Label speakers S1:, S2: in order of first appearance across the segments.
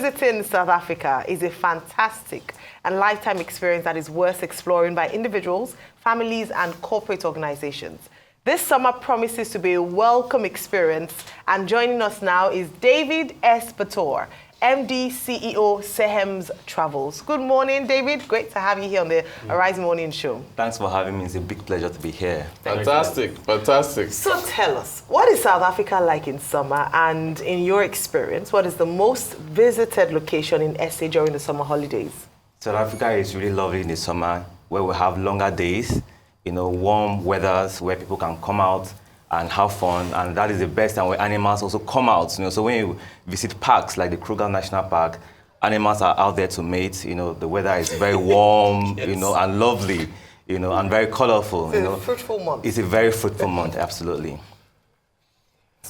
S1: visiting South Africa is a fantastic and lifetime experience that is worth exploring by individuals, families, and corporate organizations. This summer promises to be a welcome experience, and joining us now is David S. Batur, MD, CEO, Sehembz Travels. Good morning, David. Great to have you here on the Arise Morning Show.
S2: Thanks for having me. It's a big pleasure to be here.
S3: Fantastic, fantastic.
S1: So tell us, what is South Africa like in summer? And in your experience, what is the most visited location in SA during the summer holidays?
S2: South Africa is really lovely in the summer, where we have longer days, warm weathers where people can come out and have fun, and that is the best time where animals also come out. So when you visit parks like the Kruger National Park, animals are out there to mate. The weather is very warm,
S1: Yes.
S2: And lovely, and very colorful.
S1: It's a fruitful month.
S2: It's a very fruitful month, absolutely.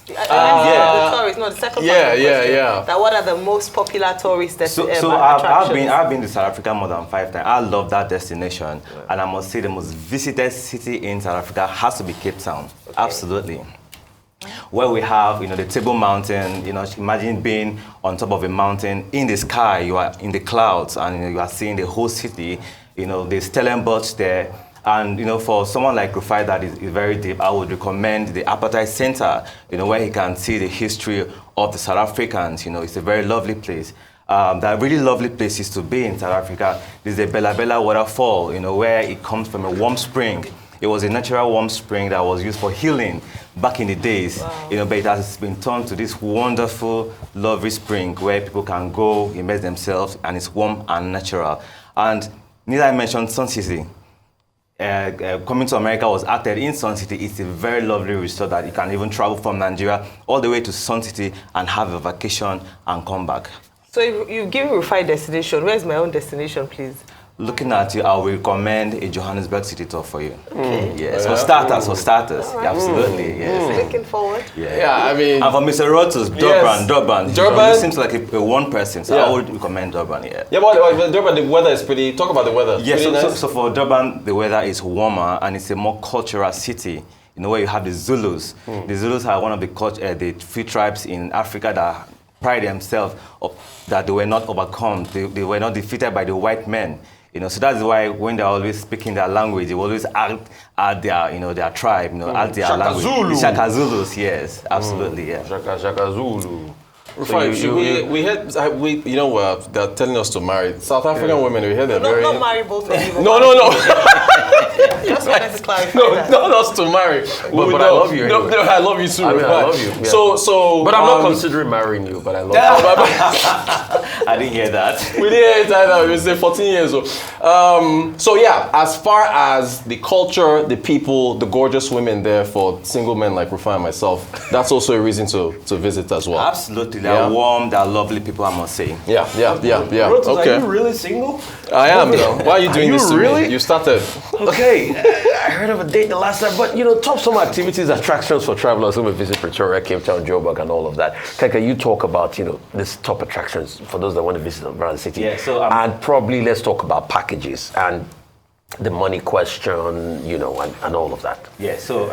S1: The tourist, no, the second part of the question.
S3: Yeah.
S1: That what are the most popular tourist attractions?
S2: I've been to South Africa more than 5 times. I love that destination, and I must say the most visited city in South Africa has to be Cape Town. Okay. Absolutely. Where we have, the Table Mountain. Imagine being on top of a mountain in the sky. You are in the clouds, and you are seeing the whole city. There's Stellenbosch there. And for someone like Rufai that is very deep, I would recommend the Apartheid Center, where he can see the history of the South Africans. It's a very lovely place. There are really lovely places to be in South Africa. There's the Bella Bella waterfall, where it comes from a warm spring. It was a natural warm spring that was used for healing back in the days. Wow. But it has been turned to this wonderful, lovely spring where people can go, immerse themselves, and it's warm and natural. And need I mention Sun City? Coming to America was acted in Sun City. It's a very lovely resort that you can even travel from Nigeria all the way to Sun City and have a vacation and come back.
S1: So you've given Rufai destination. Where's my own destination, please?
S2: Looking at you, I will recommend a Johannesburg city tour for you.
S1: Okay.
S2: Yes, for starters.
S1: Right.
S2: Yeah, absolutely, yes.
S1: Looking forward.
S3: Yeah, I mean...
S2: And for Mr. Rotus, Durban.
S3: Durban?
S2: He seems like a one person, so I would recommend Durban, yeah.
S3: Yeah, but Durban, the weather is pretty... Talk about the weather.
S2: Yes,
S3: nice.
S2: so for Durban, the weather is warmer, and it's a more cultural city. Where you have the Zulus. The Zulus are one of the free tribes in Africa that pride themselves that they were not overcome. They were not defeated by the white men. So that's why when they're always speaking their language, they always add their, their tribe, add their
S3: Shaka
S2: language.
S3: Zulu.
S2: The Shaka Zulus, yes, absolutely, yeah.
S3: Shaka Zulu. We heard, they're telling us to marry South African women. We heard they're very...
S1: Not marry both of you.
S3: No.
S1: Just wanted to clarify that.
S3: Not us to marry.
S4: But I love you anyway.
S3: No, I love you too.
S4: I love you. Yeah.
S3: So,
S4: but I'm not considering marrying you, but I love you.
S2: I didn't hear that.
S3: We didn't hear it either. We say 14 years old. So yeah, as far as the culture, the people, the gorgeous women there for single men like Rufai and myself, that's also a reason to visit as well.
S2: Absolutely. They're warm, they're lovely people, I must say.
S3: Yeah.
S4: Rotus,
S3: Okay.
S4: Are you really single?
S3: I am though. Why are you doing this to
S4: really?
S3: me? You started.
S4: Okay, I heard of a date the last time, but top some activities, attractions for travelers who may visit Pretoria, Cape Town, Joburg, and all of that. Can you talk about these top attractions for those that want to visit around the city?
S2: Yeah, so
S4: and probably let's talk about packages and the money question, and all of that.
S2: Yeah, so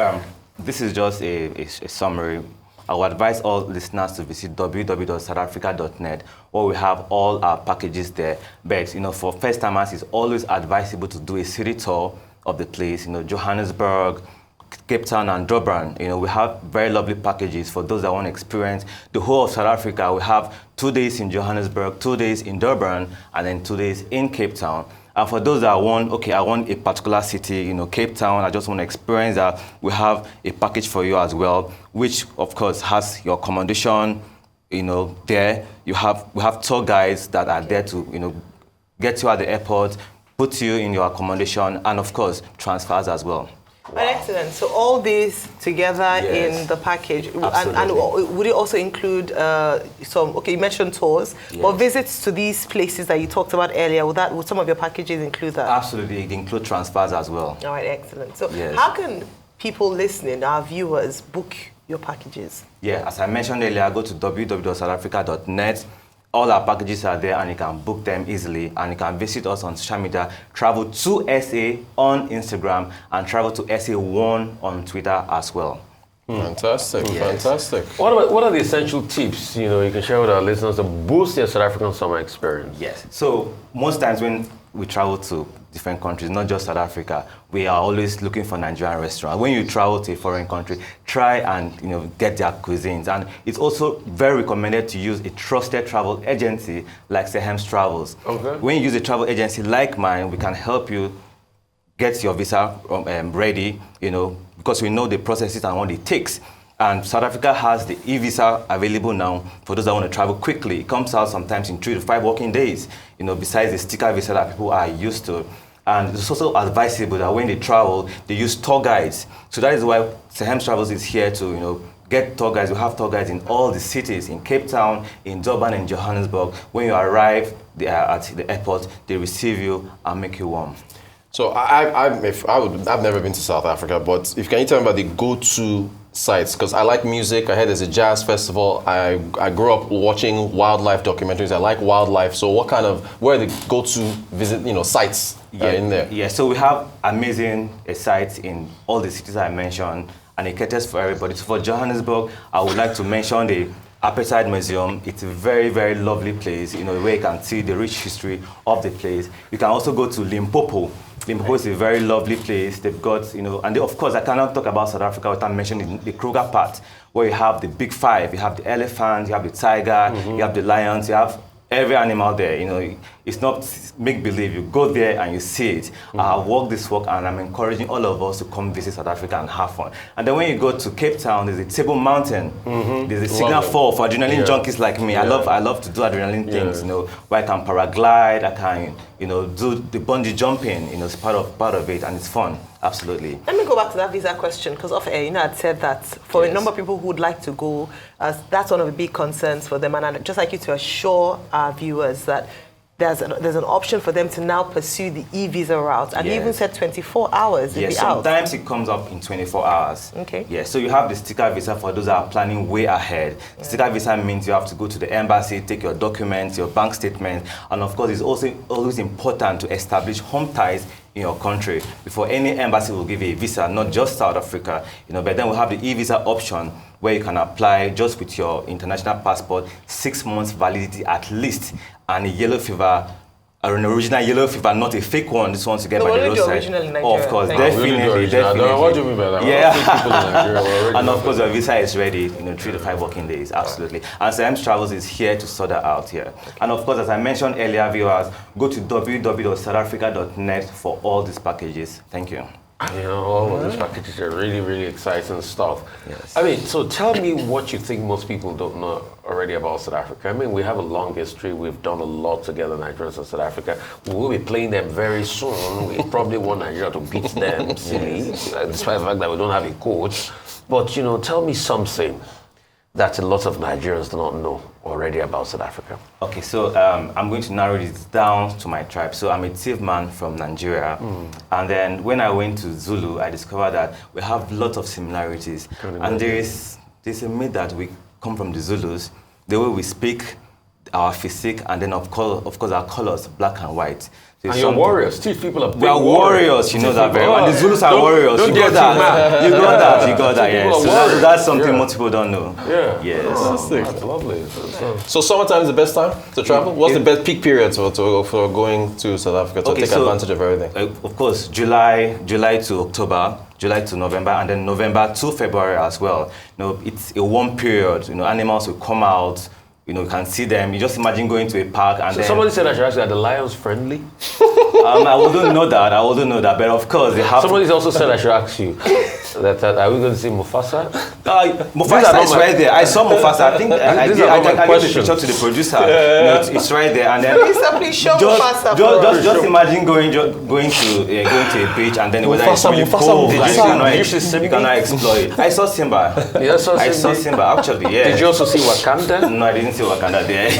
S2: this is just a summary. I would advise all listeners to visit www.southafrica.net, where we have all our packages there. But for first timers, it's always advisable to do a city tour of the place. Johannesburg, Cape Town, and Durban. We have very lovely packages for those that want to experience the whole of South Africa. We have 2 days in Johannesburg, 2 days in Durban, and then 2 days in Cape Town. And for those that I want a particular city, Cape Town, I just want to experience that, we have a package for you as well, which of course has your accommodation, there. We have tour guides that are there to, get you at the airport, put you in your accommodation, and of course, transfers as well.
S1: Wow. Excellent. So all these together in the package, and would it also include you mentioned tours, but visits to these places that you talked about earlier, would some of your packages include that?
S2: Absolutely, it includes transfers as well.
S1: All right, excellent. So how can people listening, our viewers, book your packages? Yeah,
S2: as I mentioned earlier, go to www.southafrica.net. All our packages are there and you can book them easily, and you can visit us on social media. Travel to SA on Instagram and travel to SA1 on Twitter as well.
S3: Fantastic, fantastic.
S4: What are the essential tips, you can share with our listeners to boost their South African summer experience?
S2: Yes. So most times when we travel to different countries, not just South Africa, we are always looking for Nigerian restaurants. When you travel to a foreign country, try and get their cuisines. And it's also very recommended to use a trusted travel agency like Sehembz Travels.
S4: Okay.
S2: When you use a travel agency like mine, we can help you get your visa ready, because we know the processes and what it takes. And South Africa has the e-visa available now for those that want to travel quickly. It comes out sometimes in 3 to 5 working days, besides the sticker visa that people are used to. And it's also advisable that when they travel, they use tour guides. So that is why Sehembz Travels is here to, get tour guides. We have tour guides in all the cities, in Cape Town, in Durban, and Johannesburg. When you arrive at the airport, they receive you and make you warm.
S3: So I've never been to South Africa, but can you tell me about the go-to sites? Because I like music. I heard there's a jazz festival. I grew up watching wildlife documentaries. I like wildlife. So where are the go-to visit sites in there?
S2: Yeah, so we have amazing sites in all the cities I mentioned, and it caters for everybody. So for Johannesburg, I would like to mention the Appetite Museum. It's a very, very lovely place, where you can see the rich history of the place. You can also go to Limpopo. Limpopo is a very lovely place. They've got, of course, I cannot talk about South Africa without mentioning the Kruger part, where you have the big five. You have the elephant, you have the tiger, you have the lions, you have every animal there. It's not make-believe. You go there and you see it. I have walked this walk, and I'm encouraging all of us to come visit South Africa and have fun. And then when you go to Cape Town, there's a Table Mountain. There's a signal fall for adrenaline junkies like me. I love to do adrenaline things, where I can paraglide, I can, do the bungee jumping, it's part of it, and it's fun. Absolutely.
S1: Let me go back to that visa question, because off air, I'd said that for a number of people who would like to go, that's one of the big concerns for them. And I'd just like you to assure our viewers that there's an option for them to now pursue the e-visa route. And you even said 24 hours to be out.
S2: Sometimes it comes up in 24 hours.
S1: Okay.
S2: Yeah, so you have the sticker visa for those that are planning way ahead. Yeah. Sticker visa means you have to go to the embassy, take your documents, your bank statement, and of course it's also always important to establish home ties in your country before any embassy will give you a visa, not just South Africa. But then we have the e-visa option where you can apply just with your international passport, 6 months validity at least, and a yellow fever, or an original yellow fever, not a fake one. This one's to get by the roadside.
S1: Original in Nigeria.
S2: Of course,
S3: definitely. What do you mean by that?
S2: Yeah. And of course, your visa is ready, 3 to 5 working days, absolutely. And Sehembz Travels is here to sort that out here. Okay. And of course, as I mentioned earlier, viewers, go to www.southafrica.net for all these packages. Thank you.
S4: All of these packages are really, really exciting stuff.
S2: Yes.
S4: So tell me what you think most people don't know already about South Africa. We have a long history. We've done a lot together, Nigerians and South Africa. We will be playing them very soon. We probably want Nigeria to beat them, silly, despite the fact that we don't have a coach. But, tell me something that a lot of Nigerians do not know already about South Africa.
S2: Okay, so I'm going to narrow this down to my tribe. So I'm a Tiv man from Nigeria. And then when I went to Zulu, I discovered that we have lots of similarities. And there's a myth that we come from the Zulus, the way we speak, our physique, and then of course our colors, black and white.
S4: And you're warriors. Chief people are big.
S2: We are warriors, you know that very well. And the Zulus are warriors. You got that. You got that, yes. So that's something most people don't know.
S4: Yeah.
S2: Yes.
S3: That's lovely. So summertime is the best time to travel? What's the best peak period for going to South Africa to take advantage of everything?
S2: Of course, July to October, July to November, and then November to February as well. It's a warm period. Animals will come out. You can see them. You just imagine going to a park and then...
S4: Somebody said I should ask you, are the lions friendly?
S2: I wouldn't know that, but of course they have...
S4: Somebody also said I should ask you, that are we going to see Mufasa?
S2: Mufasa is right there. I saw Mufasa. I think I gave the picture to the producer. It's right there. And then
S1: please show Mufasa.
S2: Just imagine going to a beach and then whether it's really cold, you cannot explore it. I saw Simba. I saw Simba actually. Yeah.
S4: Did you also see Wakanda?
S2: No, I didn't see Wakanda there.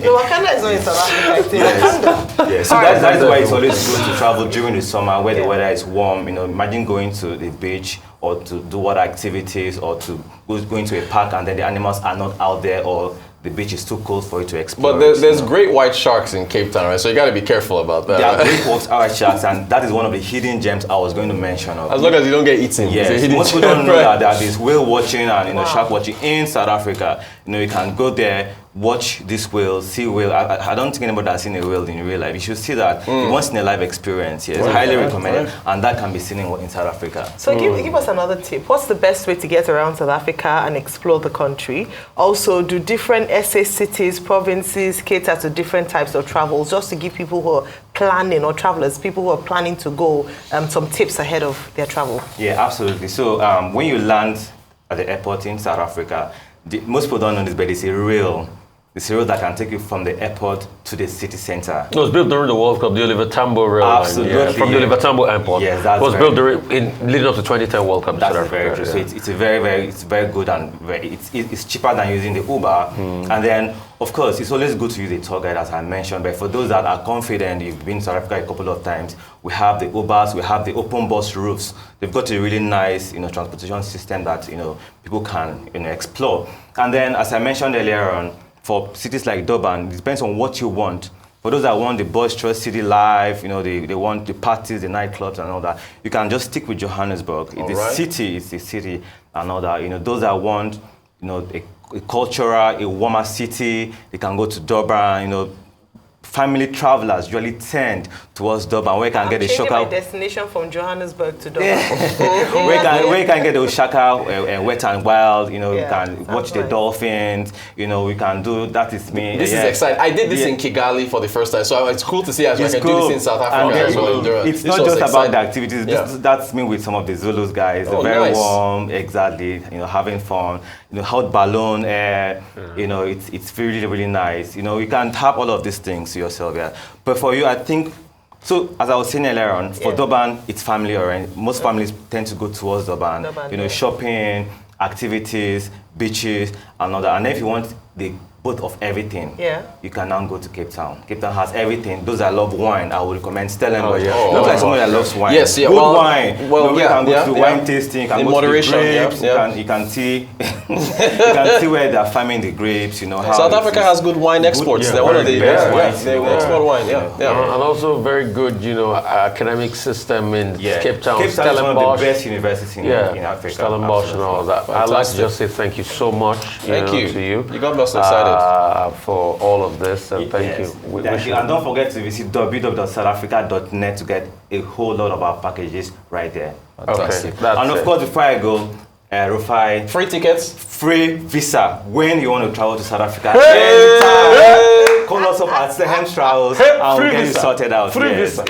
S1: No, Wakanda is not in South Africa. Wakanda.
S2: Yeah. So that is why it's always good to travel during the summer where the weather is warm. Imagine going to the beach or to do water activities or to go into a park and then the animals are not out there or the beach is too cold for you to explore.
S3: But there's great white sharks in Cape Town, right? So you got to be careful about that.
S2: There are great white sharks, and that is one of the hidden gems I was going to mention.
S3: As long as you don't get eaten.
S2: Yes, most people don't know that there is whale watching and shark watching in South Africa. You can go there, watch this whale, see whale. I don't think anybody has seen a whale in real life. You should see that. Once in a life experience. Yes, highly recommended, and that can be seen in South Africa.
S1: So give us another tip. What's the best way to get around South Africa and explore the country? Also, do different SA cities, provinces cater to different types of travels? Just to give people who are planning, or travelers, people who are planning to go, some tips ahead of their travel.
S2: Yeah, absolutely. So when you land at the airport in South Africa, most people don't know this, but it's a rail. It's a road that can take you from the airport to the city center.
S4: It was built during the World Cup, the Oliver Tambo rail
S2: Absolutely,
S4: line. Yeah. From the Oliver Tambo airport.
S2: Yes, that's
S4: it was built leading up to 2010 World Cup.
S2: That's very true. So it's a very good, and it's cheaper than using the Uber. And then, of course, it's always good to use a tour guide, as I mentioned. But for those that are confident, you've been to South Africa a couple of times, we have the Ubers, we have the open bus routes. They've got a really nice, transportation system that people can explore. And then, as I mentioned earlier on, for cities like Durban, it depends on what you want. For those that want the boisterous city life, they want the parties, the nightclubs and all that, you can just stick with Johannesburg. It's a city and all that. Those that want, a cultural, a warmer city, they can go to Durban. Family travelers usually tend towards Durban, where you can get a shocker.
S1: My destination from Johannesburg to Durban.
S2: where you can get the Oshaka Wet and Wild. You can watch the dolphins. We can do that. Is me.
S3: This is exciting. I did this in Kigali for the first time, so it's cool to see as I can do this in South Africa as well.
S2: It's not just about the activities. That's me with some of the Zulus guys. They're very warm, exactly. Having fun. Hot balloon air. It's really really nice. You can have all of these things to yourself. Yeah, but for you, I think. So, as I was saying earlier on, for Durban, it's family oriented. Most families tend to go towards Durban. Shopping, activities, beaches, and all that. And if you want the both of everything, you can now go to Cape Town. Cape Town has everything. Those that love wine, I would recommend Stellenbosch. Look like someone that loves wine.
S3: Yes,
S2: good wine. You can go to wine tasting. You can
S3: in
S2: go
S3: moderation,
S2: to the grapes. You can see, where they're farming the grapes. How
S3: South Africa has good wine exports. They're one of the best wines. They export wine.
S4: And also very good, academic system in Cape Town.
S2: Cape Town is one of the best universities in Africa.
S4: Stellenbosch and all that. I'd like to just say thank you so much.
S3: Thank you
S4: to you.
S3: You got us excited.
S4: For all of this, and thank you.
S2: Thank you. And don't forget to visit www.southafrica.net to get a whole lot of our packages right there.
S3: Fantastic.
S2: Okay. And of course, before I go, Rufai,
S3: free tickets,
S2: free visa when you want to travel to South Africa. Anytime. Call us up at Sehembz Travels and we'll get you sorted out.
S4: Free visa.